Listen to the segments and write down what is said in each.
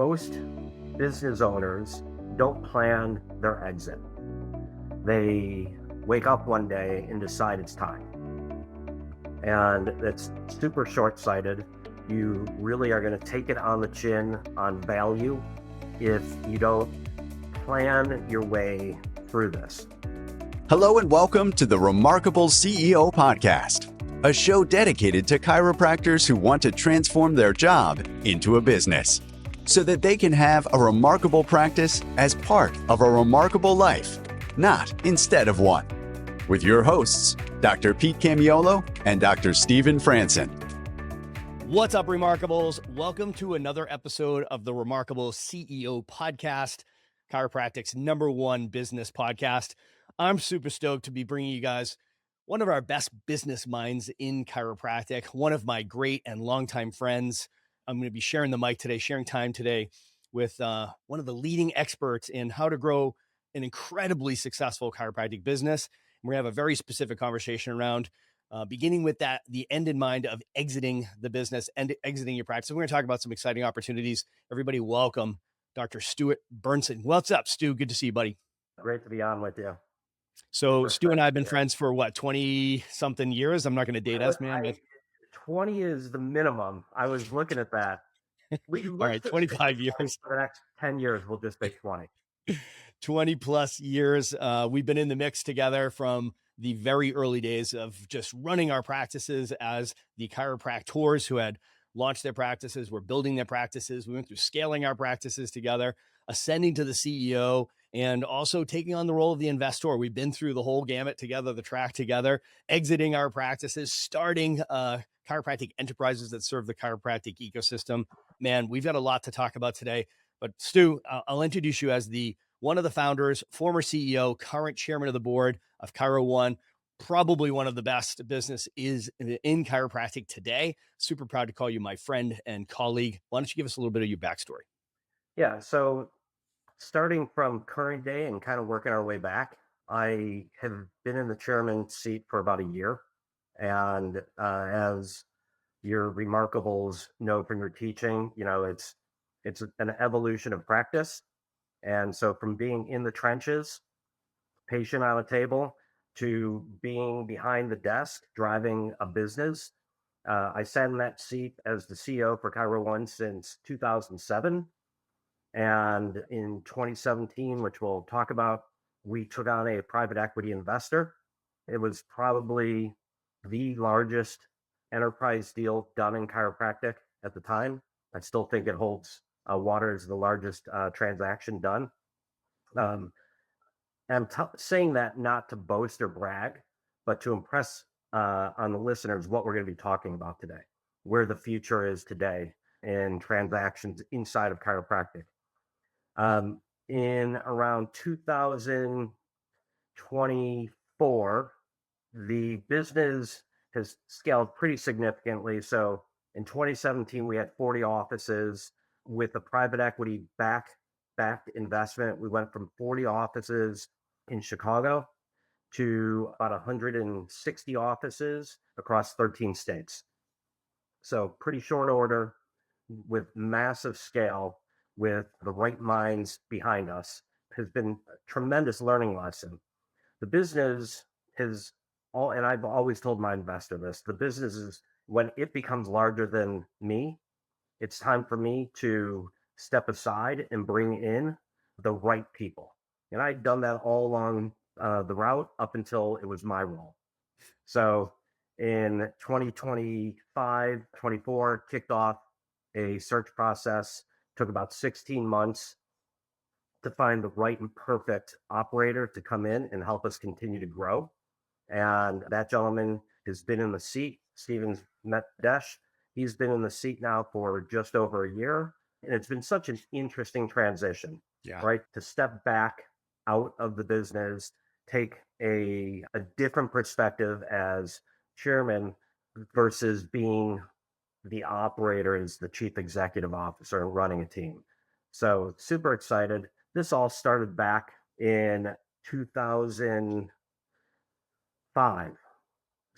most business owners don't plan their exit. They wake up one day and decide it's time. And it's super short-sighted. You really are going to take it on the chin on value if you don't plan your way through this. Hello and welcome to the Remarkable CEO Podcast, a show dedicated to chiropractors who want to transform their job into a business so that they can have a remarkable practice as part of a remarkable life, not instead of one. With your hosts, Dr. Pete Camiolo and Dr. Stephen Franson. What's up, Remarkables? Welcome to another episode of the Remarkable CEO Podcast, Chiropractic's #1 business podcast. I'm super stoked to be bringing you guys one of our best business minds in chiropractic, one of my great and longtime friends. I'm going to be sharing the mic today, sharing time today with one of the leading experts in how to grow an incredibly successful chiropractic business. And we're going to have a very specific conversation around beginning with that, the end in mind of exiting the business and exiting your practice. We're going to talk about some exciting opportunities. Everybody welcome Dr. Stuart Bernsen. What's up, Stu? Good to see you, buddy. Great to be on with you. So Stu and I have been friends for what, 20 something years? I'm not going to date us, man. 20 is the minimum. I was looking at that. All right, 25 years. For the next 10 years, we'll just say 20. 20 plus years. We've been in the mix together from the very early days of just running our practices as the chiropractors who had launched their practices. We're building their practices. We went through scaling our practices together, ascending to the CEO, and also taking on the role of the investor. We've been through the whole gamut together, the track together, exiting our practices, starting chiropractic enterprises that serve the chiropractic ecosystem. Man, we've got a lot to talk about today. But Stu, I'll introduce you as one of the founders, former CEO, current chairman of the board of Chiro One, probably one of the best business is in chiropractic today. Super proud to call you my friend and colleague. Why don't you give us a little bit of your backstory? Yeah, so starting from current day and kind of working our way back, I have been in the chairman seat for about a year. And as your Remarkables know from your teaching, it's an evolution of practice. And so from being in the trenches, patient on a table, to being behind the desk, driving a business. I sat in that seat as the CEO for Chiro One since 2007. And in 2017, which we'll talk about, we took on a private equity investor. It was probably the largest enterprise deal done in chiropractic at the time. I still think it holds water as the largest transaction done. I'm saying that not to boast or brag, but to impress on the listeners what we're going to be talking about today, where the future is today in transactions inside of chiropractic. In around 2024, the business has scaled pretty significantly. So in 2017, we had 40 offices. With the private equity backed investment, we went from 40 offices in Chicago to about 160 offices across 13 states. So pretty short order with massive scale, with the right minds behind us, has been a tremendous learning lesson. The business has and I've always told my investor this, the business is, when it becomes larger than me, it's time for me to step aside and bring in the right people. And I'd done that all along the route up until it was my role. So in 2025, 24, kicked off a search process, took about 16 months to find the right and perfect operator to come in and help us continue to grow. And that gentleman has been in the seat. Stephen's met Desh. He's been in the seat now for just over a year. And it's been such an interesting transition, right? To step back out of the business, take a different perspective as chairman versus being the operator as the chief executive officer and running a team. So super excited. This all started back in 2005.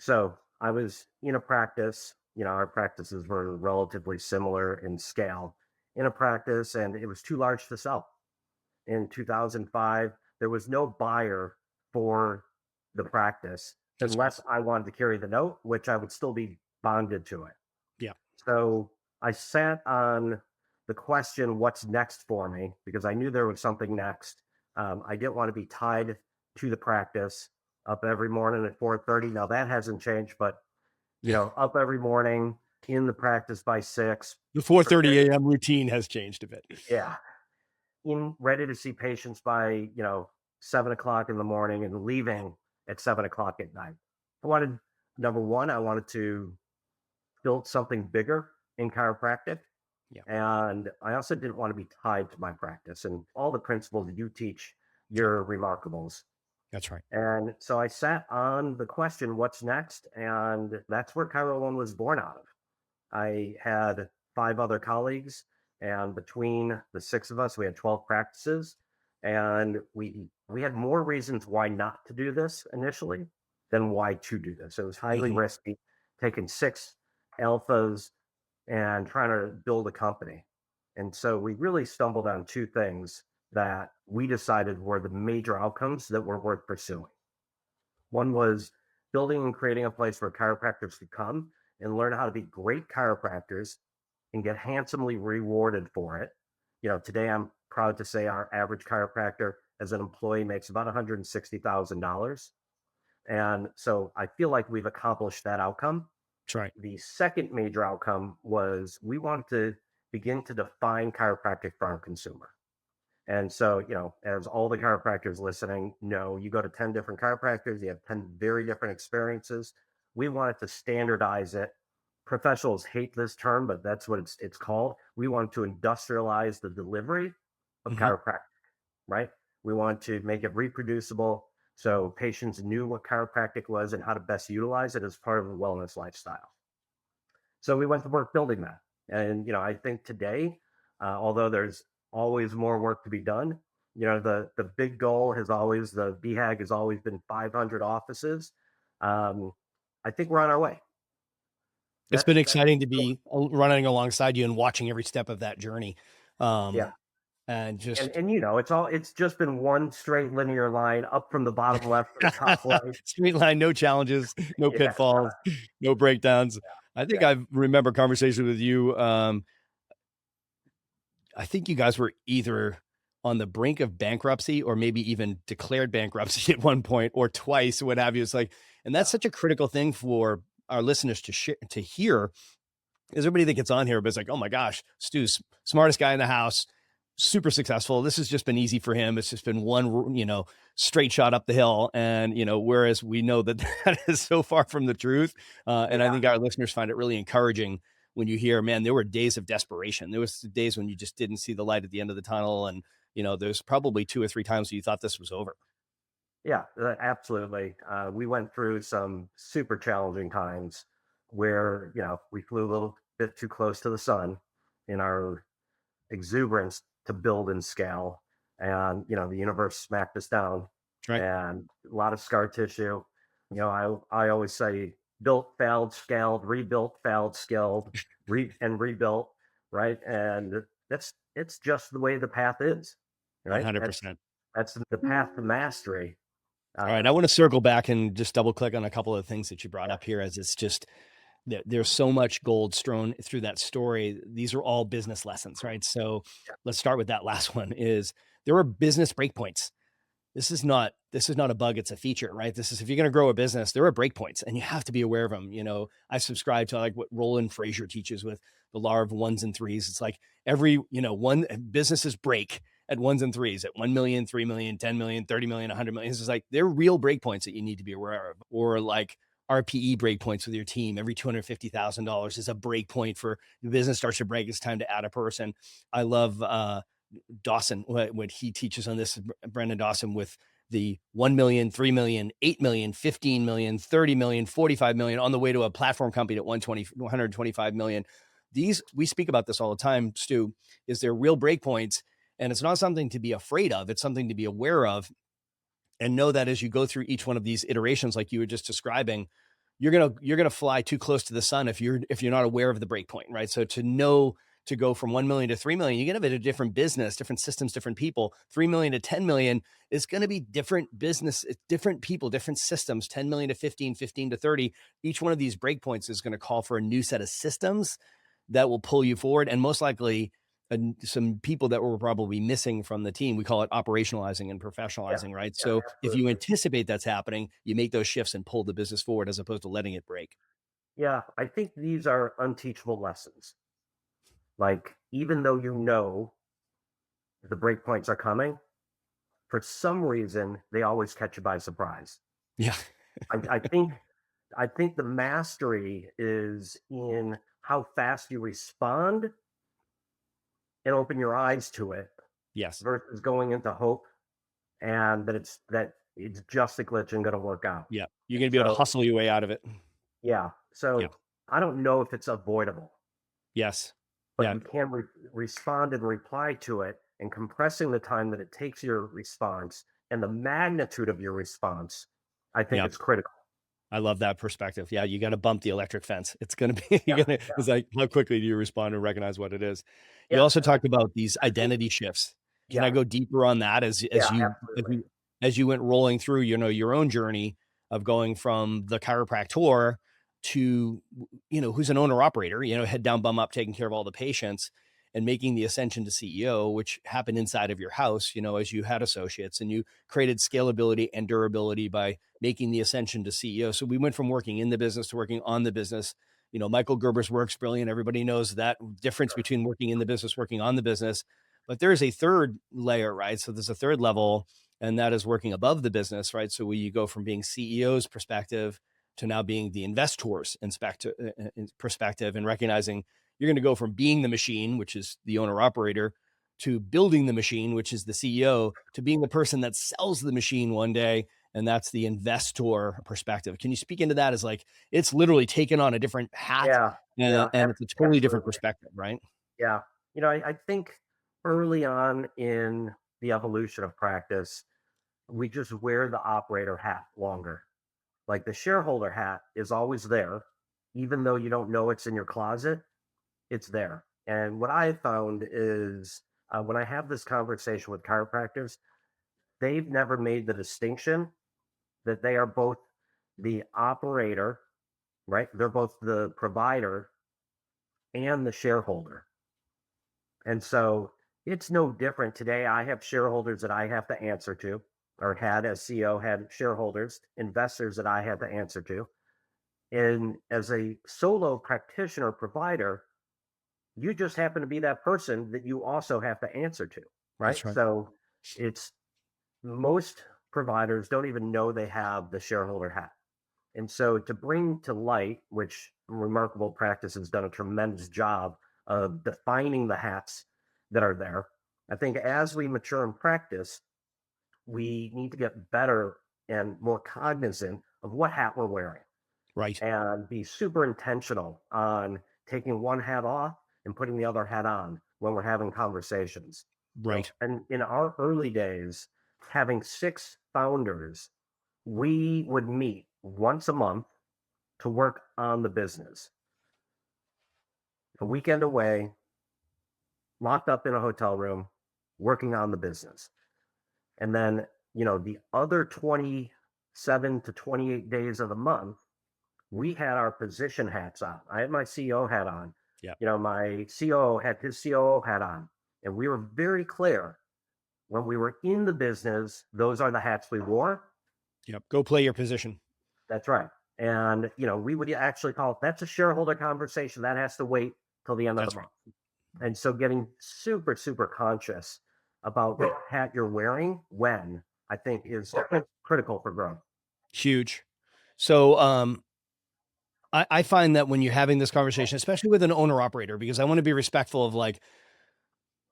So I was in a practice, our practices were relatively similar in scale. in a practice and it was too large to sell. In 2005, there was no buyer for the practice That's right. unless I wanted to carry the note, which I would still be bonded to it. Yeah. So I sat on the question, what's next for me? Because I knew there was something next. I didn't want to be tied to the practice, up every morning at 4:30. Now that hasn't changed, but up every morning, in the practice by 6. The 4:30 prepared- a.m. routine has changed a bit. Yeah, ready to see patients by 7 o'clock in the morning and leaving at 7 o'clock at night. I wanted, number one, I wanted to build something bigger in chiropractic. Yeah. And I also didn't want to be tied to my practice and all the principles that you teach your remarkables. That's right. And so I sat on the question, what's next? And that's where Chiro One was born out of. I had 5 other colleagues, and between the 6 of us, we had 12 practices. And we had more reasons why not to do this initially than why to do this. It was highly risky, taking 6 alphas and trying to build a company. And so we really stumbled on 2 things that we decided were the major outcomes that were worth pursuing. One was building and creating a place where chiropractors could come and learn how to be great chiropractors and get handsomely rewarded for it. Today I'm proud to say our average chiropractor as an employee makes about $160,000. And so I feel like we've accomplished that outcome. That's right. The second major outcome was we wanted to begin to define chiropractic for our consumer. And so, as all the chiropractors listening know, you go to 10 different chiropractors, you have 10 very different experiences. We wanted to standardize it. Professionals hate this term, but that's what it's called. We wanted to industrialize the delivery of chiropractic, right? We wanted to make it reproducible so patients knew what chiropractic was and how to best utilize it as part of a wellness lifestyle. So we went to work building that. And, I think today, although there's always more work to be done, the big goal the BHAG has always been 500 offices. I think we're on our way. It's been exciting to be running alongside you and watching every step of that journey. Yeah. And just, it's just been one straight linear line up from the bottom left to the top right. Straight line, no challenges, no pitfalls, no breakdowns. I think I remember conversations with you. I think you guys were either on the brink of bankruptcy or maybe even declared bankruptcy at one point or twice, what have you. It's like, and that's such a critical thing for our listeners to hear. Is everybody that gets on here, but it's like, oh my gosh, Stu's smartest guy in the house, super successful. This has just been easy for him. It's just been one, straight shot up the hill. And, whereas we know that is so far from the truth. And I think our listeners find it really encouraging when you hear, man, there were days of desperation. There was days when you just didn't see the light at the end of the tunnel. And, there's probably 2 or 3 times you thought this was over. Yeah, absolutely. We went through some super challenging times where, we flew a little bit too close to the sun in our exuberance to build and scale. And, the universe smacked us down. Right. And a lot of scar tissue. I always say built, failed, scaled, rebuilt, failed, scaled, and rebuilt. Right. And it's just the way the path is. Right. 100%. That's the path to mastery. All right. I want to circle back and just double click on a couple of things that you brought up here, as it's just, there's so much gold strewn through that story. These are all business lessons, right? So let's start with that last one. Is there are business breakpoints. This is not a bug. It's a feature, right? This is, if you're going to grow a business, there are breakpoints and you have to be aware of them. I subscribe to like what Roland Frazier teaches with the law of 1s and 3s. It's like every, one businesses break at 1s and 3s, at 1 million, 3 million, 10 million, 30 million, 100 million. It's just like, they're real breakpoints that you need to be aware of. Or like RPE breakpoints with your team. Every $250,000 is a breakpoint for the business starts to break. It's time to add a person. I love Dawson, what he teaches on this, Brendan Dawson, with the 1 million, 3 million, 8 million, 15 million, 30 million, 45 million on the way to a platform company at 125 million. We speak about this all the time, Stu, is there real breakpoints, and it's not something to be afraid of. It's something to be aware of. And know that as you go through each one of these iterations, like you were just describing, you're gonna fly too close to the sun if you're not aware of the breakpoint, right? So to know to go from 1 million to 3 million, you get a different business, different systems, different people. 3 million to 10 million is going to be different business, different people, different systems. 10 million to 15, 15 to 30. Each one of these breakpoints is going to call for a new set of systems that will pull you forward. And most likely some people that were probably missing from the team. We call it operationalizing and professionalizing, right? Yeah, So if you absolutely. anticipate that's happening, you make those shifts and pull the business forward as opposed to letting it break. Yeah, I think these are unteachable lessons. Like, even though you know the breakpoints are coming, for some reason they always catch you by surprise. Yeah. I think the mastery is in how fast you respond and open your eyes to it Yes. versus going into hope and that it's just a glitch and going to work out. Yeah. You're going to be able to So hustle your way out of it. yeah, Yeah. so I don't know if it's avoidable, Yes. but Yeah. you can respond and reply to it, and compressing the time that it takes your response and the magnitude of your response, I think Yeah. it's critical. I love that perspective. Yeah. You got to bump the electric fence. It's going to be, Yeah, it's like, how quickly do you respond and recognize what it is? You yeah, also talked about these I think, identity shifts. Can yeah, I go deeper on that yeah, absolutely. as you went rolling through, your own journey of going from the chiropractor to, who's an owner operator, head down, bum up, taking care of all the patients and making the ascension to CEO, which happened inside of your house, as you had associates and you created scalability and durability by making the ascension to CEO. So we went from working in the business to working on the business. Michael Gerber's work's brilliant. Everybody knows that difference between working in the business, working on the business. But there is a third layer, right? So there's a third level, and that is working above the business, right? So you go from being CEO's perspective to now being the investor's perspective and recognizing you're going to go from being the machine, which is the owner operator, to building the machine, which is the CEO, to being the person that sells the machine one day. And that's the investor perspective. Can you speak into that as like, it's literally taken on a different hat Yeah, yeah, and it's a totally different absolutely. perspective, right? Yeah. I think early on in the evolution of practice, we just wear the operator hat longer. Like, the shareholder hat is always there, even though you don't know it's in your closet, it's there. And what I found is when I have this conversation with chiropractors, they've never made the distinction that they are both the operator, right? They're both the provider and the shareholder. And so it's no different today. I have shareholders that I have to answer to, or had as CEO, had shareholders, investors that I had to answer to. And as a solo practitioner provider, you just happen to be that person that you also have to answer to, right? That's right. So it's most providers don't even know they have the shareholder hat. And so to bring to light, which Remarkable Practice has done a tremendous job of defining the hats that are there. I think as we mature in practice, we need to get better and more cognizant of what hat we're wearing Right. and be super intentional on taking one hat off and putting the other hat on when we're having conversations. Right. And in our early days, having 6 founders, we would meet once a month to work on the business. A weekend away, locked up in a hotel room, working on the business. And then, the other 27 to 28 days of the month, we had our position hats on. I had my CEO hat on. Yeah. My COO had his COO hat on. And we were very clear when we were in the business, those are the hats we wore. Yep. Go play your position. That's right. And, we would actually call it, that's a shareholder conversation. That has to wait till the end of the That's right. month. And so getting super, super conscious about what hat you're wearing when, I think, is critical for growth. Huge. So, I find that when you're having this conversation, especially with an owner operator, because I want to be respectful of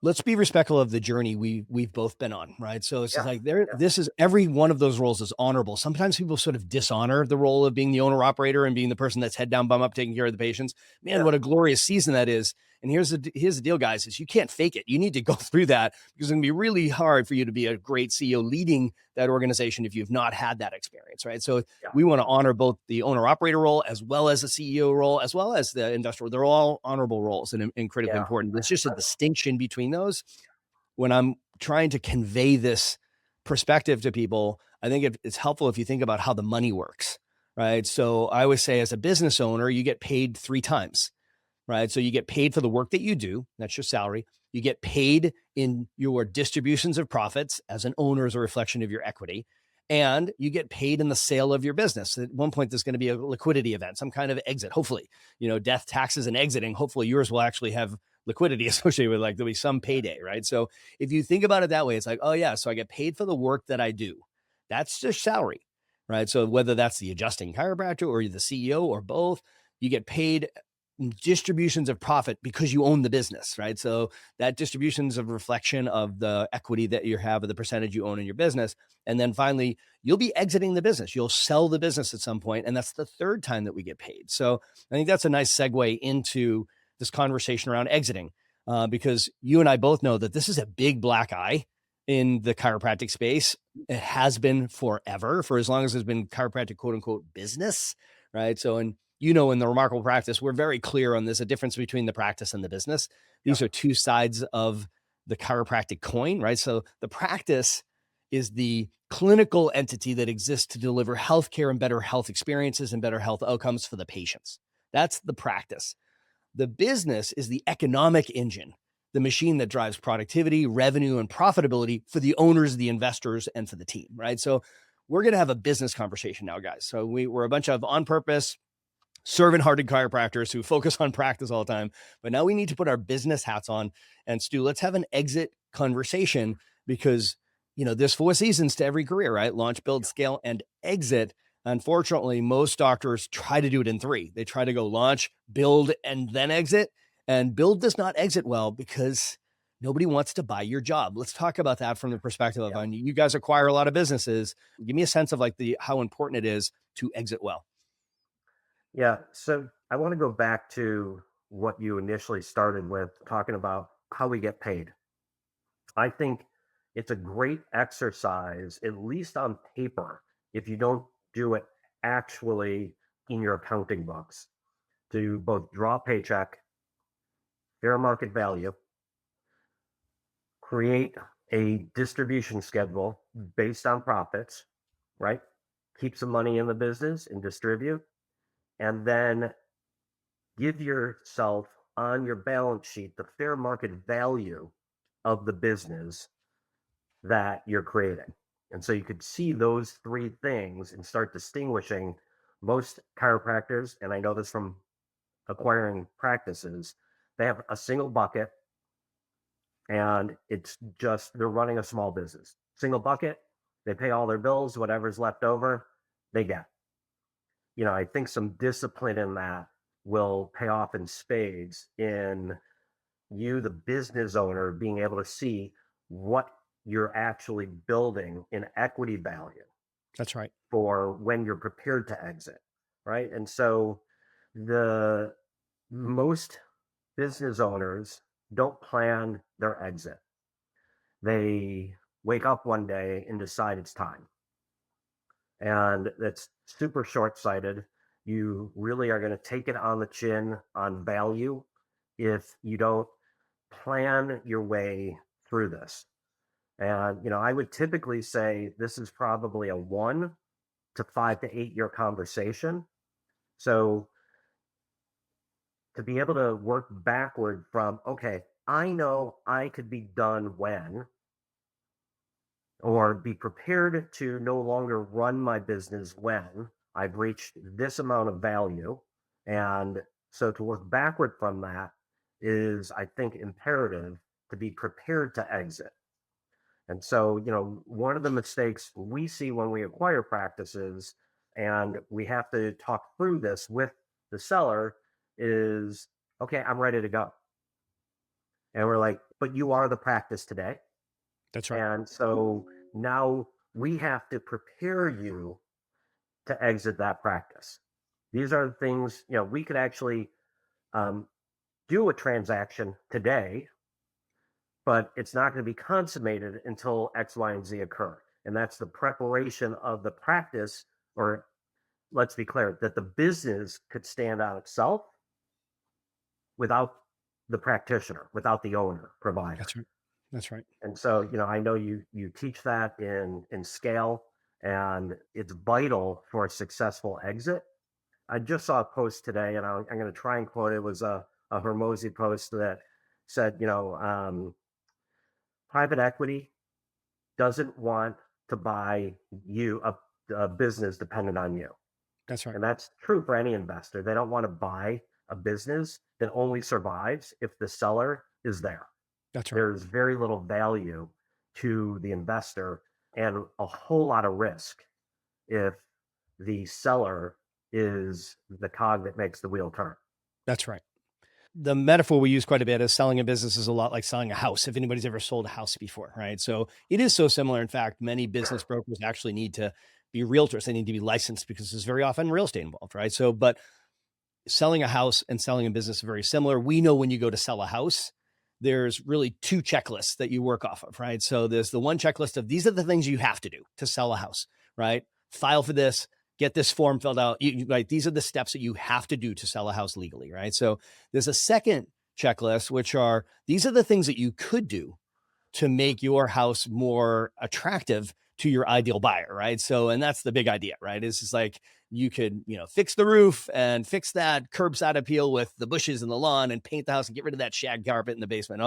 let's be respectful of the journey we've both been on, right? So it's just like this is every one of those roles is honorable. Sometimes people sort of dishonor the role of being the owner operator and being the person that's head down, bum up, taking care of the patients. Man, what a glorious season that is. And here's the deal, guys, is you can't fake it. You need to go through that, because it's going to be really hard for you to be a great CEO leading that organization if you've not had that experience, right? So we want to honor both the owner operator role as well as the CEO role, as well as the industrial. They're all honorable roles and critically important. There's just a distinction between those. When I'm trying to convey this perspective to people, I think it's helpful if you think about how the money works, right? So I always say, as a business owner, you get paid 3 times, right? So you get paid for the work that you do. That's your salary. You get paid in your distributions of profits as an owner, as a reflection of your equity. And you get paid in the sale of your business. At one point, there's going to be a liquidity event, some kind of exit. Hopefully, death, taxes, and exiting. Hopefully yours will actually have liquidity associated with, like, there'll be some payday, right? So if you think about it that way, it's like, oh yeah, so I get paid for the work that I do. That's just salary, right? So whether that's the adjusting chiropractor or the CEO or both, you get paid distributions of profit because you own the business, right? So that distribution's a reflection of the equity that you have, or the percentage you own in your business. And then finally, you'll be exiting the business. You'll sell the business at some point, and that's the 3rd time that we get paid. So I think that's a nice segue into this conversation around exiting, because you and I both know that this is a big black eye in the chiropractic space. It has been forever, for as long as there's been chiropractic, quote unquote, business, right? So, in the Remarkable Practice, we're very clear on this, a difference between the practice and the business. These are two sides of the chiropractic coin, right? So the practice is the clinical entity that exists to deliver healthcare and better health experiences and better health outcomes for the patients. That's the practice. The business is the economic engine, the machine that drives productivity, revenue, and profitability for the owners, the investors, and for the team, right? So we're going to have a business conversation now, guys. So we're a bunch of on purpose, servant-hearted chiropractors who focus on practice all the time. But now we need to put our business hats on. And Stu, let's have an exit conversation, because, there's 4 seasons to every career, right? Launch, build, scale, and exit. Unfortunately, most doctors try to do it in 3. They try to go launch, build, and then exit. And build does not exit well, because nobody wants to buy your job. Let's talk about that from the perspective of, you guys acquire a lot of businesses. Give me a sense of how important it is to exit well. Yeah. So I want to go back to what you initially started with, talking about how we get paid. I think it's a great exercise, at least on paper, if you don't do it actually in your accounting books, to both draw a paycheck, fair market value, create a distribution schedule based on profits, right? Keep some money in the business and distribute, and then give yourself on your balance sheet the fair market value of the business that you're creating. And so you could see those 3 things and start distinguishing. Most chiropractors, and I know this from acquiring practices, they have a single bucket, and it's just, they're running a small business. Single bucket, they pay all their bills, whatever's left over, they get. I think some discipline in that will pay off in spades in you, the business owner, being able to see what you're actually building in equity value. That's right. For when you're prepared to exit, right? And so the most business owners don't plan their exit. They wake up one day and decide it's time. And that's super short-sighted. You really are going to take it on the chin on value if you don't plan your way through this. And I would typically say this is probably a 1 to 5 to 8 year conversation. So to be able to work backward from, okay, I know I could be done when, or be prepared to no longer run my business when I've reached this amount of value. And so to work backward from that is, I think, imperative to be prepared to exit. And so, one of the mistakes we see when we acquire practices, and we have to talk through this with the seller, is, okay, I'm ready to go. And we're like, but you are the practice today. That's right. And so now we have to prepare you to exit that practice. These are the things, we could actually do do a transaction today, but it's not going to be consummated until X, Y, and Z occur. And that's the preparation of the practice, or let's be clear, that the business could stand on itself without the practitioner, without the owner, provider. That's right. That's right. And so, I know you teach that in scale, and it's vital for a successful exit. I just saw a post today, and I'm going to try and quote it. It was a Hermosi post that said, private equity doesn't want to buy you a business dependent on you. That's right. And that's true for any investor. They don't want to buy a business that only survives if the seller is there. That's right. There's very little value to the investor and a whole lot of risk if the seller is the cog that makes the wheel turn. That's right. The metaphor we use quite a bit is selling a business is a lot like selling a house. If anybody's ever sold a house before, right? So it is so similar. In fact, many business brokers actually need to be realtors. They need to be licensed because there's very often real estate involved, right? So, but selling a house and selling a business are very similar. We know when you go to sell a house, there's really two checklists that you work off of, right? So there's the one checklist of these are the things you have to do to sell a house, right? File for this, get this form filled out. Right? These are the steps that you have to do to sell a house legally, right? So there's a second checklist, which are these are the things that you could do to make your house more attractive to your ideal buyer, right? So, and that's the big idea, right? Is like you could, fix the roof and fix that curbside appeal with the bushes and the lawn and paint the house and get rid of that shag carpet in the basement.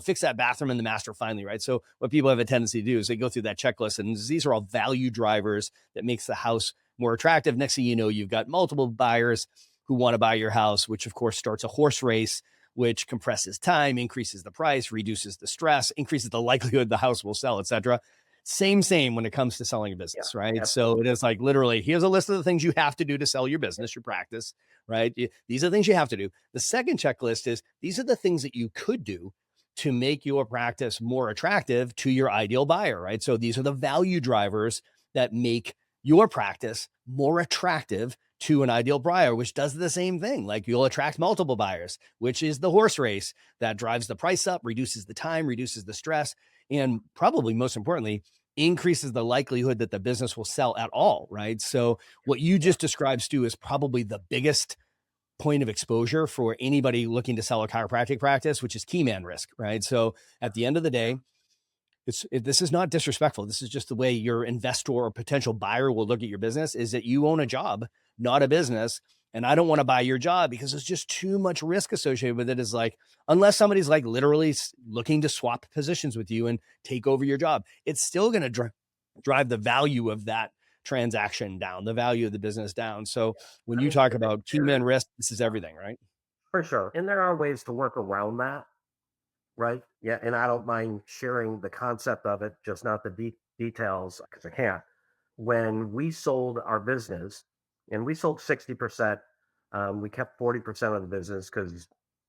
Fix that bathroom and the master finally, right? So what people have a tendency to do is they go through that checklist, and these are all value drivers that makes the house more attractive. Next thing you know, you've got multiple buyers who want to buy your house, which of course starts a horse race, which compresses time, increases the price, reduces the stress, increases the likelihood the house will sell, etc. Same when it comes to selling a business, Yeah, right? absolutely. So it is like literally, here's a list of the things you have to do to sell your business, your practice, right? These are the things you have to do. The second checklist is these are the things that you could do to make your practice more attractive to your ideal buyer, right? So these are the value drivers that make your practice more attractive to an ideal buyer, which does the same thing. Like you'll attract multiple buyers, which is the horse race that drives the price up, reduces the time, reduces the stress, and probably most importantly, increases the likelihood that the business will sell at all, right? So what you just described, Stu, is probably the biggest point of exposure for anybody looking to sell a chiropractic practice, which is key man risk, right? So at the end of the day, this is not disrespectful. This is just the way your investor or potential buyer will look at your business, is that you own a job, not a business. And I don't want to buy your job because there's just too much risk associated with it. Is like, unless somebody's like literally looking to swap positions with you and take over your job, it's still going to drive the value of that transaction down, the value of the business down. So when I you mean, talk about key man risk, this is everything, right? for sure. And there are ways to work around that, right? Yeah. And I don't mind sharing the concept of it, just not the details because I can't. When we sold our business, and we sold 60%, we kept 40% of the business because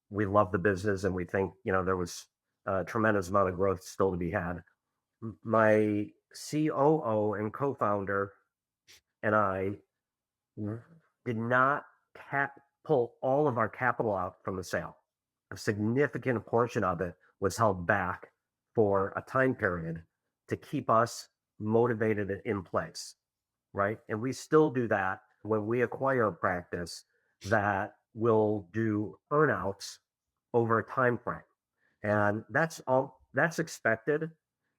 we love the business and we think, there was a tremendous amount of growth still to be had. My COO and co founder and I did not pull all of our capital out from the sale. A significant portion of it was held back for a time period to keep us motivated and in place, right? And we still do that when we acquire a practice that will do earnouts over a time frame. And that's expected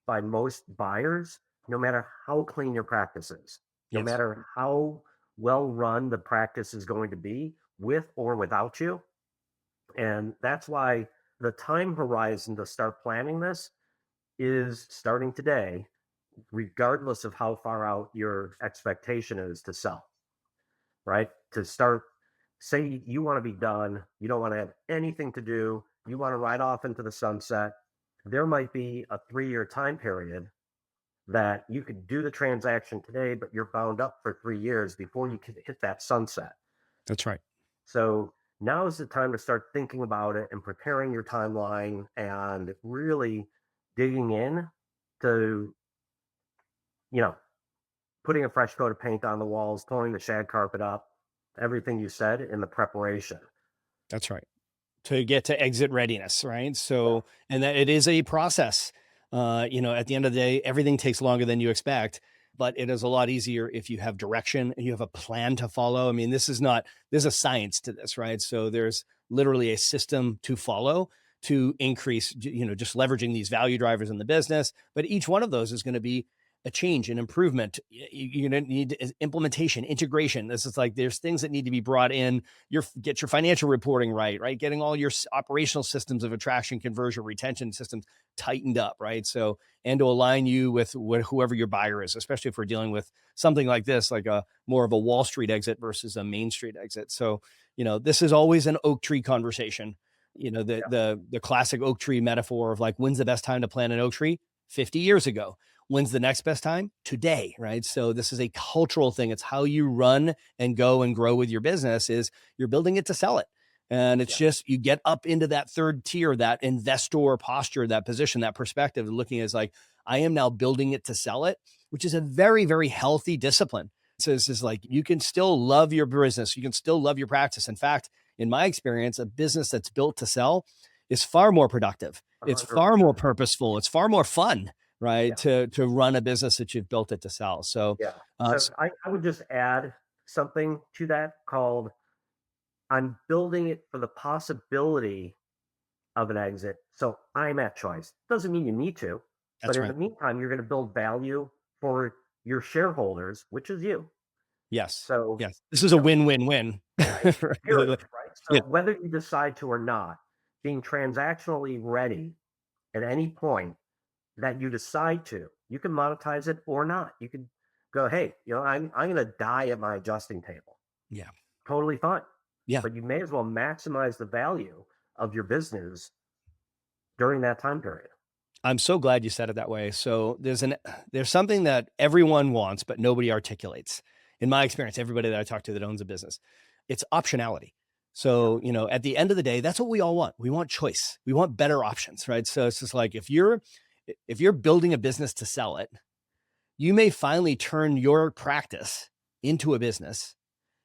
by most buyers, no matter how clean your practice is, no Yes. matter how well run the practice is going to be with or without you. And that's why the time horizon to start planning this is starting today, regardless of how far out your expectation is to sell, right? To start, say you want to be done, you don't want to have anything to do, you want to ride off into the sunset. There might be a 3-year time period that you could do the transaction today, but you're bound up for 3 years before you can hit that sunset. That's right. So now is the time to start thinking about it and preparing your timeline and really digging in to, you know, putting a fresh coat of paint on the walls, pulling the shag carpet up, everything you said in the preparation. That's right. to get to exit readiness, right? So, and that it is a process. At the end of the day, everything takes longer than you expect, but it is a lot easier if you have direction and you have a plan to follow. I mean, there's a science to this, right? So there's literally a system to follow to increase, just leveraging these value drivers in the business. But each one of those is going to be a change, an improvement. You're going to need implementation, integration. This is like, there's things that need to be brought in. Get your financial reporting right? Getting all your operational systems of attraction, conversion, retention systems tightened up, right? So, and to align you with whoever your buyer is, especially if we're dealing with something like this, like a more of a Wall Street exit versus a Main Street exit. So, this is always an oak tree conversation. The classic oak tree metaphor of like, when's the best time to plant an oak tree? 50 years ago. When's the next best time? Today, right? So this is a cultural thing. It's how you run and go and grow with your business. Is you're building it to sell it. And it's just, you get up into that third tier, that investor posture, that position, that perspective, looking as like, I am now building it to sell it, which is a very, very healthy discipline. So this is like, you can still love your business. You can still love your practice. In fact, in my experience, a business that's built to sell is far more productive. It's far more purposeful. It's far more fun, right? To run a business that you've built it to sell. So, so I would just add something to that called, I'm building it for the possibility of an exit. So I'm at choice. Doesn't mean you need to, but in the meantime, you're going to build value for your shareholders, which is you. Yes. So yes, this is a win-win-win. Right? So whether you decide to or not, being transactionally ready at any point that you decide to, you can monetize it or not. You can go, hey, I'm going to die at my adjusting table. Yeah. Totally fine. Yeah. But you may as well maximize the value of your business during that time period. I'm so glad you said it that way. So there's something that everyone wants, but nobody articulates. In my experience, everybody that I talk to that owns a business, it's optionality. So, at the end of the day, that's what we all want. We want choice. We want better options, right? So it's just like, if you're building a business to sell it, you may finally turn your practice into a business.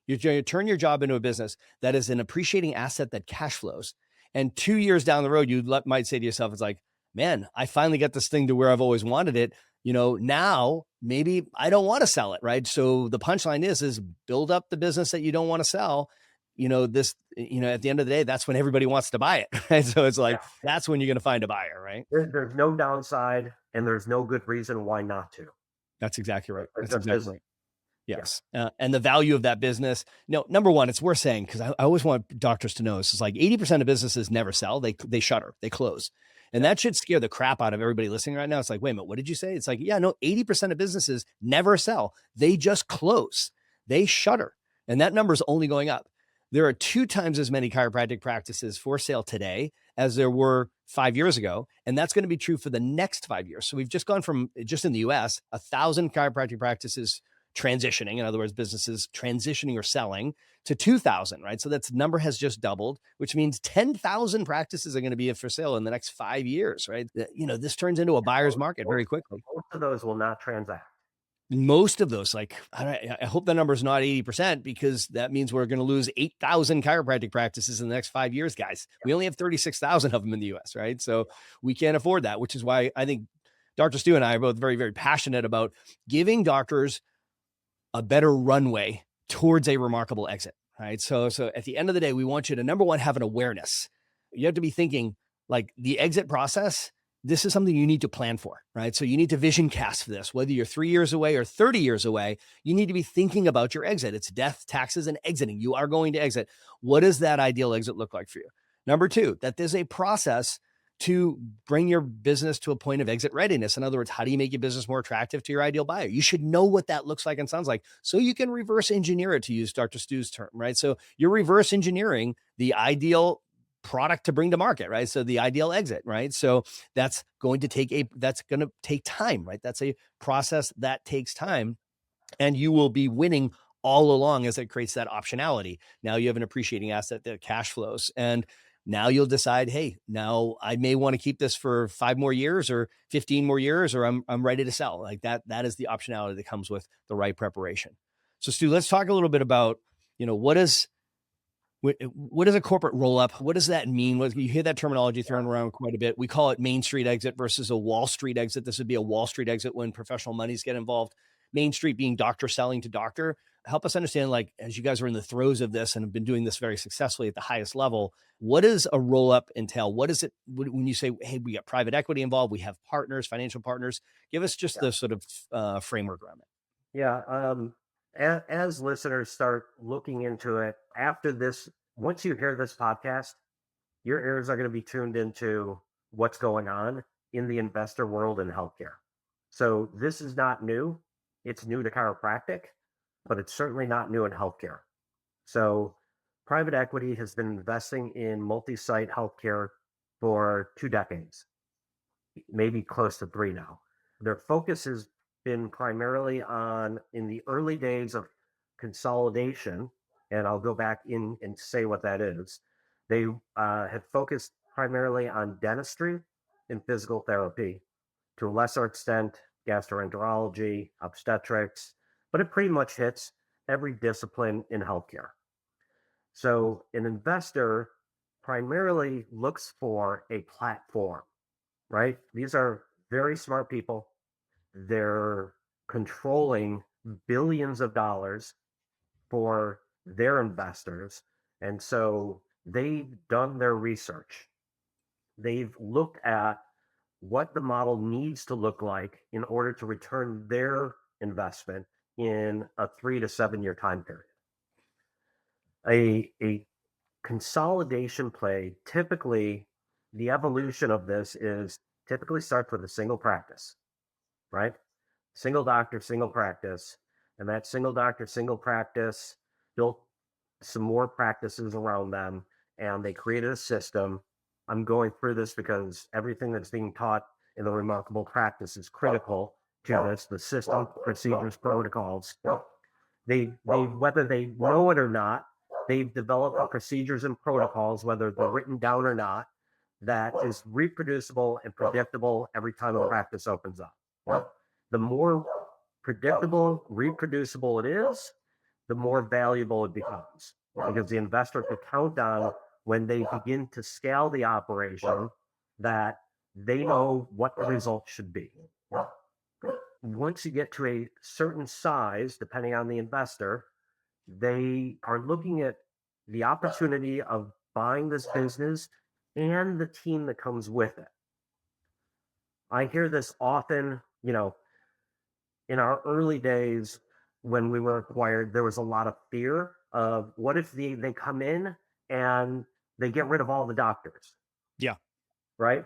You turn your job into a business that is an appreciating asset that cash flows. And 2 years down the road, you might say to yourself, it's like, man, I finally got this thing to where I've always wanted it. Now maybe I don't want to sell it, right? So the punchline is build up the business that you don't want to sell. At the end of the day, that's when everybody wants to buy it, right? So it's like, that's when you're going to find a buyer, right? There's no downside and there's no good reason why not to. That's exactly right. Yes. And the value of that business. Number one, it's worth saying, because I always want doctors to know, it's like 80% of businesses never sell. They shutter, they close. And that should scare the crap out of everybody listening right now. It's like, wait a minute, what did you say? It's like, 80% of businesses never sell. They just close. They shutter. And that number is only going up. There are 2 times as many chiropractic practices for sale today as there were 5 years ago. And that's going to be true for the next 5 years. So we've just gone from, just in the US, 1,000 chiropractic practices transitioning, in other words, businesses transitioning or selling, to 2,000, right? So that number has just doubled, which means 10,000 practices are going to be for sale in the next 5 years, right? This turns into a buyer's market very quickly. Most of those will not transact. Most of those, like, I hope the number is not 80%, because that means we're going to lose 8,000 chiropractic practices in the next 5 years, guys. We only have 36,000 of them in the US, right? So we can't afford that, which is why I think Dr. Stu and I are both very, very passionate about giving doctors a better runway towards a remarkable exit, right? So at the end of the day, we want you to, number one, have an awareness. You have to be thinking, like, the exit process, this is something you need to plan for, right? So you need to vision cast for this. Whether you're 3 years away or 30 years away, you need to be thinking about your exit. It's death, taxes, and exiting. You are going to exit. What does that ideal exit look like for you? Number two, that there's a process to bring your business to a point of exit readiness. In other words, how do you make your business more attractive to your ideal buyer? You should know what that looks like and sounds like, so you can reverse engineer it, to use Dr. Stu's term, right? So you're reverse engineering the ideal product to bring to market, right? So the ideal exit, right? So that's going to take time, right? That's a process that takes time, and you will be winning all along as it creates that optionality. Now you have an appreciating asset that cash flows, and now you'll decide, hey, now I may want to keep this for 5 more years or 15 more years, or I'm ready to sell. Like that is the optionality that comes with the right preparation. So Stu, let's talk a little bit about, what is What is a corporate roll up? What does that mean? You hear that terminology thrown around quite a bit. We call it Main Street exit versus a Wall Street exit. This would be a Wall Street exit when professional monies get involved. Main Street being doctor selling to doctor. Help us understand, like, as you guys are in the throes of this and have been doing this very successfully at the highest level, what does a roll up entail? What is it when you say, hey, we got private equity involved, we have partners, financial partners? Give us just the sort of framework around it. Yeah. As listeners start looking into it after this, once you hear this podcast, your ears are going to be tuned into what's going on in the investor world in healthcare. So this is not new. It's new to chiropractic, but it's certainly not new in healthcare. So private equity has been investing in multi-site healthcare for 2 decades, maybe close to 3 now. Their focus has been primarily on, in the early days of consolidation, and I'll go back in and say what that is. They have focused primarily on dentistry and physical therapy, to a lesser extent, gastroenterology, obstetrics, but it pretty much hits every discipline in healthcare. So an investor primarily looks for a platform, right? These are very smart people. They're controlling billions of dollars for their investors. And so they've done their research. They've looked at what the model needs to look like in order to return their investment in a 3 to 7 year time period. A consolidation play, typically, the evolution of this is typically starts with a single practice, right? Single doctor, single practice. And that single doctor, single practice built some more practices around them, and they created a system. I'm going through this because everything that's being taught in the Remarkable Practice is critical to this, the system, procedures, protocols. They whether they know it or not, they've developed procedures and protocols, whether they're written down or not, that is reproducible and predictable every time a practice opens up. The more predictable, reproducible it is, the more valuable it becomes, because the investor can count on, when they begin to scale the operation, that they know what the result should be. Once you get to a certain size, depending on the investor, they are looking at the opportunity of buying this business and the team that comes with it. I hear this often, in our early days when we were acquired, there was a lot of fear of, what if they come in and they get rid of all the doctors, Yeah. right?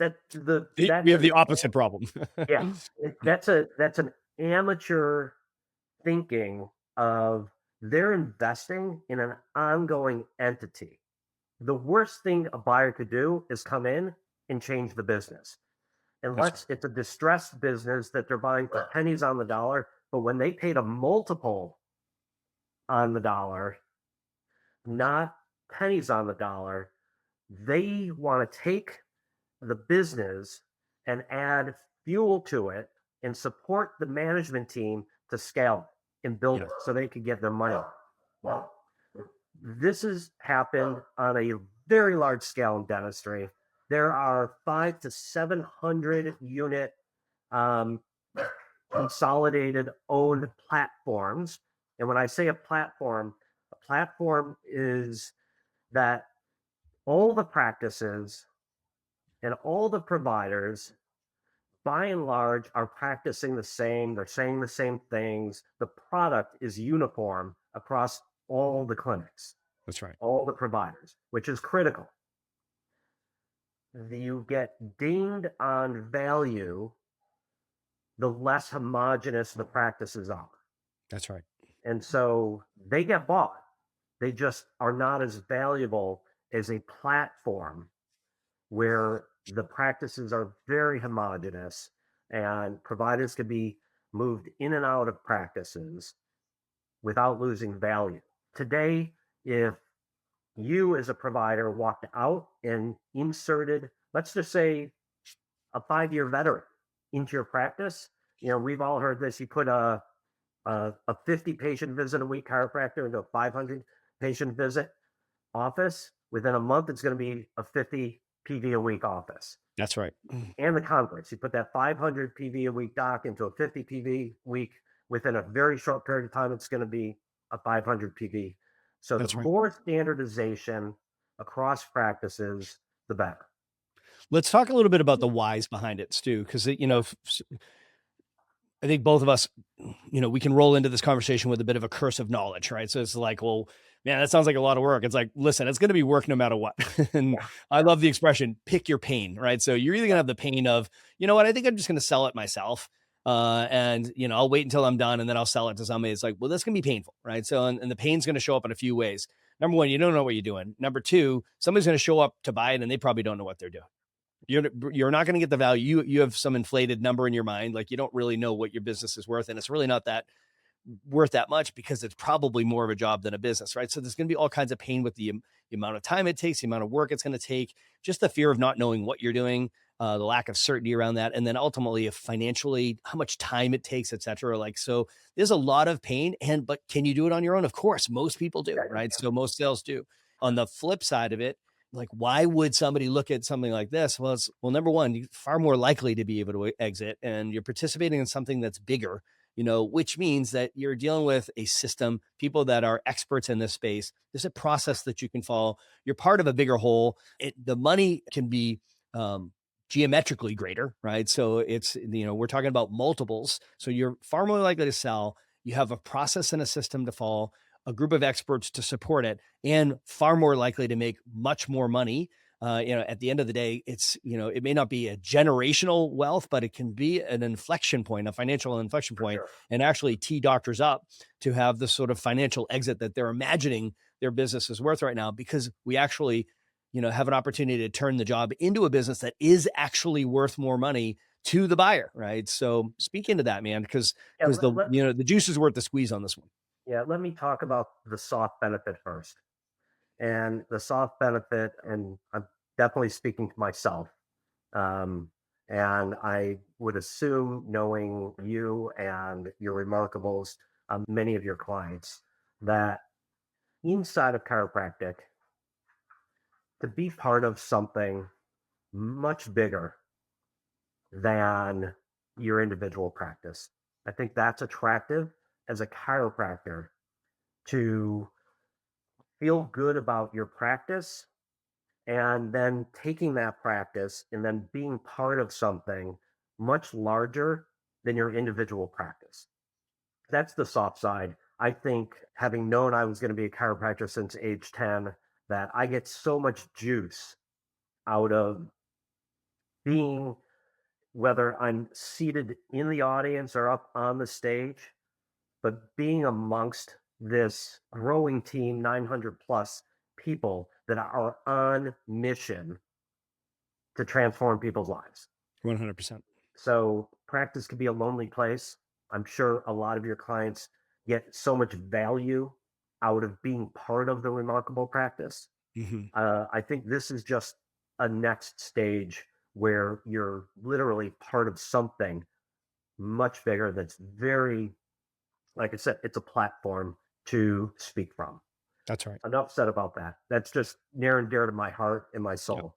We have the opposite problem. Yeah, that's an amateur thinking of, they're investing in an ongoing entity. The worst thing a buyer could do is come in and change the business, unless it's a distressed business that they're buying for pennies on the dollar. But when they paid a multiple on the dollar, not pennies on the dollar, they want to take the business and add fuel to it and support the management team to scale it and build it so they can get their money. Well, this has happened on a very large scale in dentistry. There are 500 to 700 unit consolidated owned platforms. And when I say a platform is that all the practices and all the providers, by and large, are practicing the same. They're saying the same things. The product is uniform across all the clinics. That's right. All the providers, which is critical. You get dinged on value the less homogenous the practices are. That's right. And so they get bought. They just are not as valuable as a platform where the practices are very homogenous and providers can be moved in and out of practices without losing value. Today, if you as a provider walked out and inserted, let's just say, a 5-year veteran into your practice, we've all heard this. You put a 50 patient visit a week chiropractor into a 500. patient visit office. Within a month, it's going to be a 50 PV a week office. That's right. And the converse. You put that 500 PV a week doc into a 50 PV week. Within a very short period of time, it's going to be a 500 PV. So the That's right. more standardization across practices, the better. Let's talk a little bit about the whys behind it, Stu, because I think both of us, we can roll into this conversation with a bit of a curse of knowledge, right? So it's like, well, man, that sounds like a lot of work. It's like, listen, it's going to be work no matter what. And I love the expression, pick your pain, right? So you're either going to have the pain of, you know what, I think I'm just going to sell it myself. And I'll wait until I'm done and then I'll sell it to somebody. It's like, well, that's going to be painful, right? So, and the pain's going to show up in a few ways. Number one, you don't know what you're doing. Number two, somebody's going to show up to buy it and they probably don't know what they're doing. You're not going to get the value. You have some inflated number in your mind. Like you don't really know what your business is worth. And it's really not that worth that much because it's probably more of a job than a business, right? So there's going to be all kinds of pain with the amount of time it takes, the amount of work it's going to take, just the fear of not knowing what you're doing, the lack of certainty around that. And then ultimately if financially, how much time it takes, et cetera. Like, so there's a lot of pain but can you do it on your own? Of course, most people do, right? So most sales do. On the flip side of it, like, why would somebody look at something like this? Well, number one, you're far more likely to be able to exit and you're participating in something that's bigger, which means that you're dealing with a system, people that are experts in this space. There's a process that you can follow. You're part of a bigger whole. The money can be geometrically greater, right? So it's, we're talking about multiples. So you're far more likely to sell. You have a process and a system to follow, a group of experts to support it, and far more likely to make much more money. At the end of the day, it's, it may not be a generational wealth, but it can be an inflection point, a financial inflection point, and actually tee doctors up to have the sort of financial exit that they're imagining their business is worth right now, because we actually, have an opportunity to turn the job into a business that is actually worth more money to the buyer. Right. So speak into that, man, because the juice is worth the squeeze on this one. Yeah, let me talk about the soft benefit first. And the soft benefit, and I'm definitely speaking to myself. And I would assume, knowing you and your remarkables, many of your clients, that inside of chiropractic, to be part of something much bigger than your individual practice, I think that's attractive as a chiropractor, to feel good about your practice and then taking that practice and then being part of something much larger than your individual practice. That's the soft side. I think, having known I was going to be a chiropractor since age 10, that I get so much juice out of being, whether I'm seated in the audience or up on the stage, but being amongst this growing team, 900 plus people that are on mission to transform people's lives. 100%. So practice can be a lonely place. I'm sure a lot of your clients get so much value out of being part of the remarkable practice. Mm-hmm. I think this is just a next stage where you're literally part of something much bigger that's very, like I said, it's a platform to speak from. That's right. Enough said about that. That's just near and dear to my heart and my soul.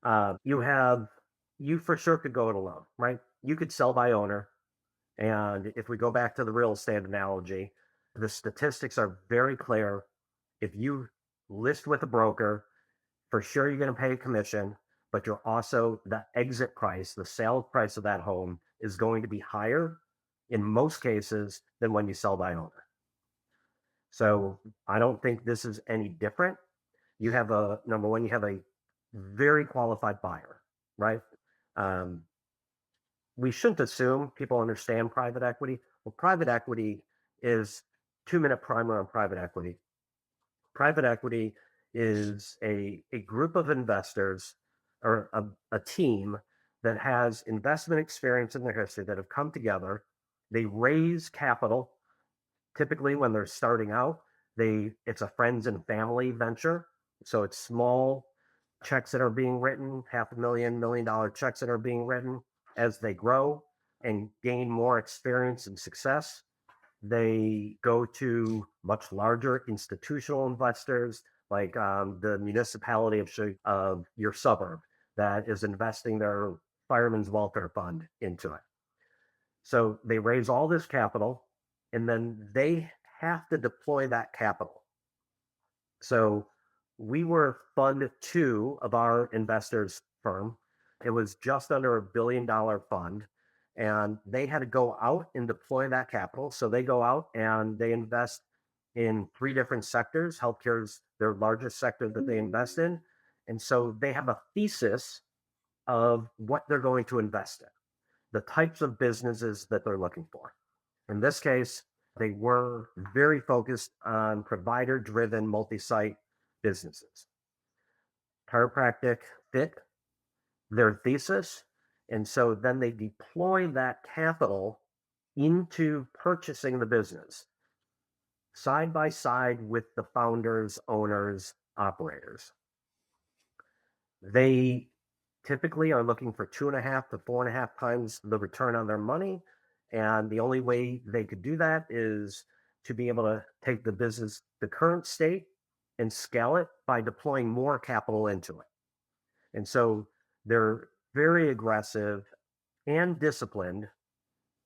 Yep. You for sure could go it alone, right? You could sell by owner. And if we go back to the real estate analogy, the statistics are very clear. If you list with a broker, for sure you're going to pay a commission, but you're also, the exit price, the sale price of that home is going to be higher in most cases than when you sell by owner. So I don't think this is any different. You have number one, you have a very qualified buyer, right? We shouldn't assume people understand private equity. Well, private equity is 2-minute primer on private equity. Private equity is a group of investors, or a team that has investment experience in their history, that have come together. They raise capital. Typically when they're starting out, it's a friends and family venture. So it's small checks that are being written, $500,000, $1 million checks that are being written. As they grow and gain more experience and success, They go to much larger institutional investors, like the municipality of your suburb that is investing their fireman's welfare fund into it. So they raise all this capital, and then they have to deploy that capital. So we were fund two of our investors firm. It was just under $1 billion fund. And they had to go out and deploy that capital. So they go out and they invest in three different sectors. Healthcare is their largest sector that they invest in. And so they have a thesis of what they're going to invest in, the types of businesses that they're looking for. In this case, they were very focused on provider driven multi site businesses. Chiropractic fit their thesis. And so then they deploy that capital into purchasing the business side by side with the founders, owners, operators. They typically are looking for 2.5 to 4.5 times the return on their money. And the only way they could do that is to be able to take the business, the current state, and scale it by deploying more capital into it. And so they're very aggressive and disciplined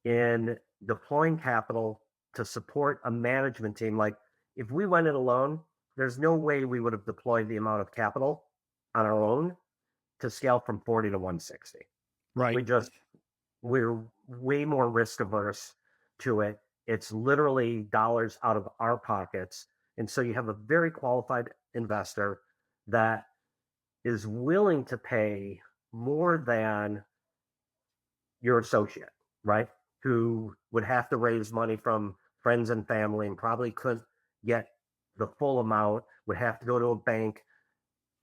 in deploying capital to support a management team. Like if we went it alone, there's no way we would have deployed the amount of capital on our own to scale from 40 to 160. Right. We're way more risk averse to it. It's literally dollars out of our pockets. And so you have a very qualified investor that is willing to pay more than your associate, right? Who would have to raise money from friends and family and probably couldn't get the full amount, would have to go to a bank.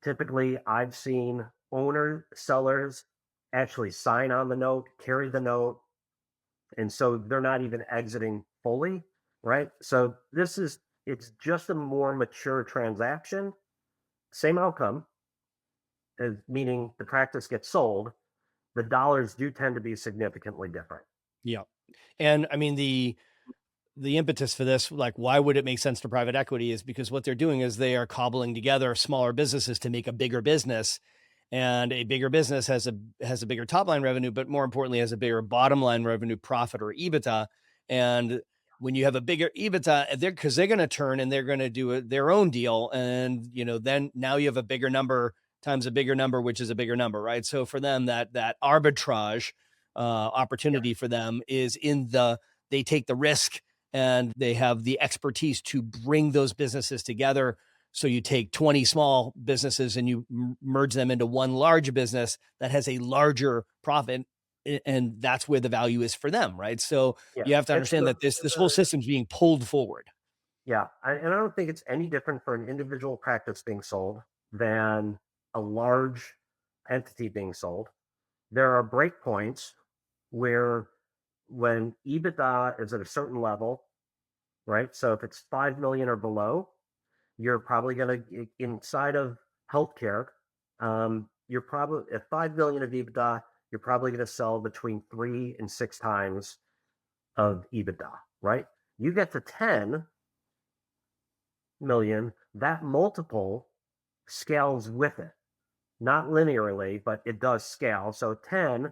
Typically, I've seen sellers actually sign on the note, carry the note, and so they're not even exiting fully, right? So it's just a more mature transaction, same outcome, meaning the practice gets sold. The dollars do tend to be significantly different. Yeah. And I mean, the impetus for this, like, why would it make sense to private equity, is because what they're doing is they are cobbling together smaller businesses to make a bigger business. And a bigger business has a bigger top line revenue, but more importantly, has a bigger bottom line revenue, profit, or EBITDA. And when you have a bigger EBITDA, because they're going to turn and they're going to do their own deal. And, then now you have a bigger number times a bigger number, which is a bigger number, right? So for them, that arbitrage opportunity for them is they take the risk and they have the expertise to bring those businesses together. So you take 20 small businesses and you merge them into one large business that has a larger profit. And that's where the value is for them, right? So you have to understand that this whole system is being pulled forward. Yeah. And I don't think it's any different for an individual practice being sold than a large entity being sold. There are breakpoints where when EBITDA is at a certain level, right? So if it's 5 million or below, you're probably going to, inside of healthcare, you're probably at 5 million of EBITDA, you're probably going to sell between 3 and 6 times of EBITDA, right? You get to 10 million, that multiple scales with it, not linearly, but it does scale. So 10,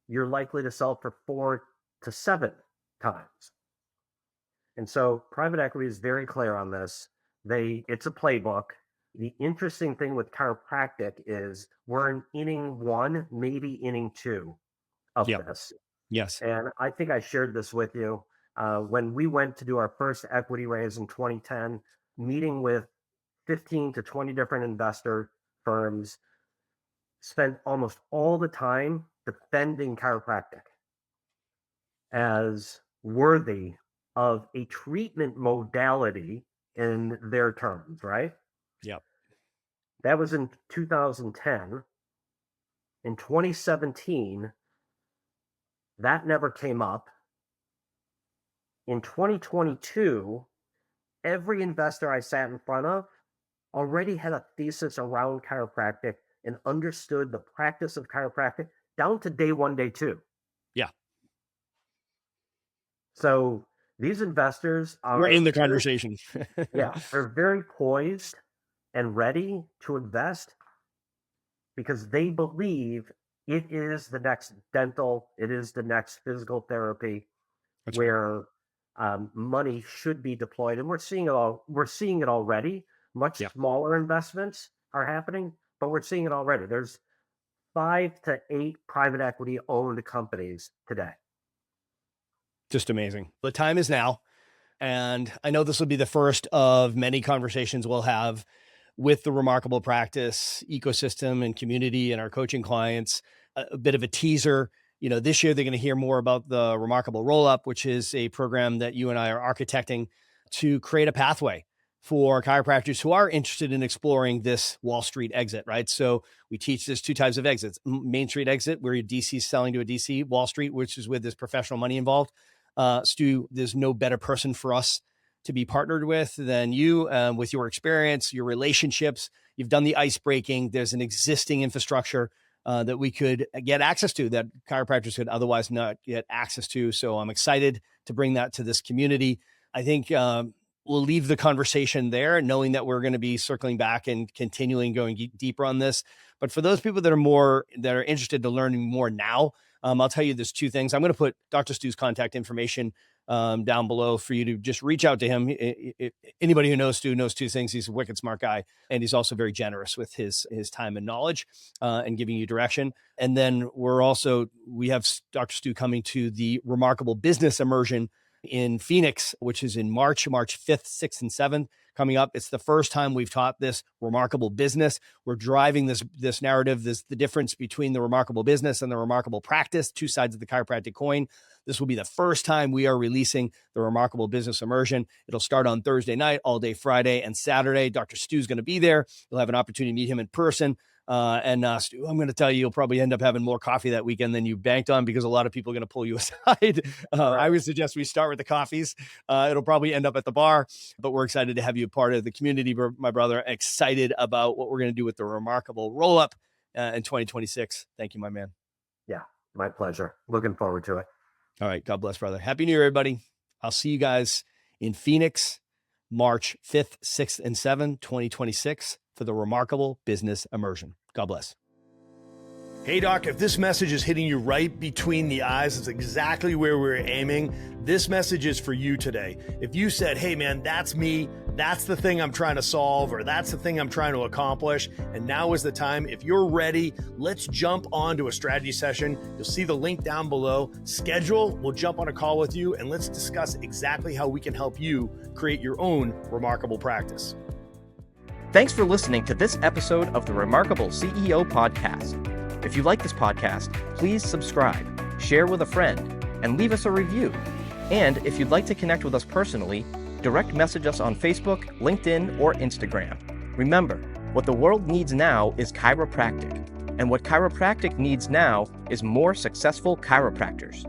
you're likely to sell for 4 to 7 times. And so private equity is very clear on this. It's a playbook. The interesting thing with chiropractic is we're in inning 1, maybe inning 2 of this. Yes. And I think I shared this with you when we went to do our first equity raise in 2010, meeting with 15 to 20 different investor firms, spent almost all the time defending chiropractic as worthy of a treatment modality in their terms, right? Yep. That was in 2010. In 2017, that never came up. In 2022, every investor I sat in front of already had a thesis around chiropractic and understood the practice of chiropractic down to day 1, day 2. Yeah. So These investors are We're in the conversation. they're very poised and ready to invest because they believe it is the next dental, it is the next physical therapy. That's where money should be deployed, and we're seeing it all. We're seeing it already. Much smaller investments are happening, but we're seeing it already. There's 5 to 8 private equity owned companies today. Just amazing. The time is now. And I know this will be the first of many conversations we'll have with the Remarkable Practice ecosystem and community and our coaching clients. A bit of a teaser. This year they're going to hear more about the Remarkable Rollup, which is a program that you and I are architecting to create a pathway for chiropractors who are interested in exploring this Wall Street exit, right? So we teach there's 2 types of exits. Main Street exit, where your DC is selling to a DC. Wall Street, which is with this professional money involved. Stu, there's no better person for us to be partnered with than you, with your experience, your relationships. You've done the ice breaking. There's an existing infrastructure that we could get access to that chiropractors could otherwise not get access to. So I'm excited to bring that to this community. I think we'll leave the conversation there, knowing that we're going to be circling back and continuing going deeper on this. But for those people that are interested to learning more now, I'll tell you there's 2 things. I'm going to put Dr. Stu's contact information down below for you to just reach out to him. Anybody who knows Stu knows 2 things. He's a wicked smart guy, and he's also very generous with his time and knowledge and giving you direction. And then we have Dr. Stu coming to the Remarkable Business Immersion in Phoenix, which is in March 5th, 6th, and 7th coming up. It's the first time we've taught this remarkable business. We're driving this narrative, the difference between the remarkable business and the remarkable practice, 2 sides of the chiropractic coin. This will be the first time we are releasing the Remarkable Business Immersion. It'll start on Thursday night, all day Friday and Saturday. Dr. Stu's going to be there. You'll have an opportunity to meet him in person. Stu, I'm going to tell you, you'll probably end up having more coffee that weekend than you banked on, because a lot of people are going to pull you aside. I would suggest we start with the coffees. It'll probably end up at the bar, but we're excited to have you a part of the community, my brother. Excited about what we're going to do with the Remarkable Rollup in 2026. Thank you, my man. Yeah, my pleasure. Looking forward to it. All right. God bless, brother. Happy New Year, everybody. I'll see you guys in Phoenix, March 5th, 6th, and 7th, 2026 for the Remarkable Business Immersion. God bless. Hey, Doc, if this message is hitting you right between the eyes, it's exactly where we're aiming. This message is for you today. If you said, hey, man, that's me, that's the thing I'm trying to solve, or that's the thing I'm trying to accomplish, and now is the time. If you're ready, let's jump onto a strategy session. You'll see the link down below. Schedule, we'll jump on a call with you, and let's discuss exactly how we can help you create your own remarkable practice. Thanks for listening to this episode of the Remarkable CEO Podcast. If you like this podcast, please subscribe, share with a friend, and leave us a review. And if you'd like to connect with us personally, direct message us on Facebook, LinkedIn, or Instagram. Remember, what the world needs now is chiropractic, and what chiropractic needs now is more successful chiropractors.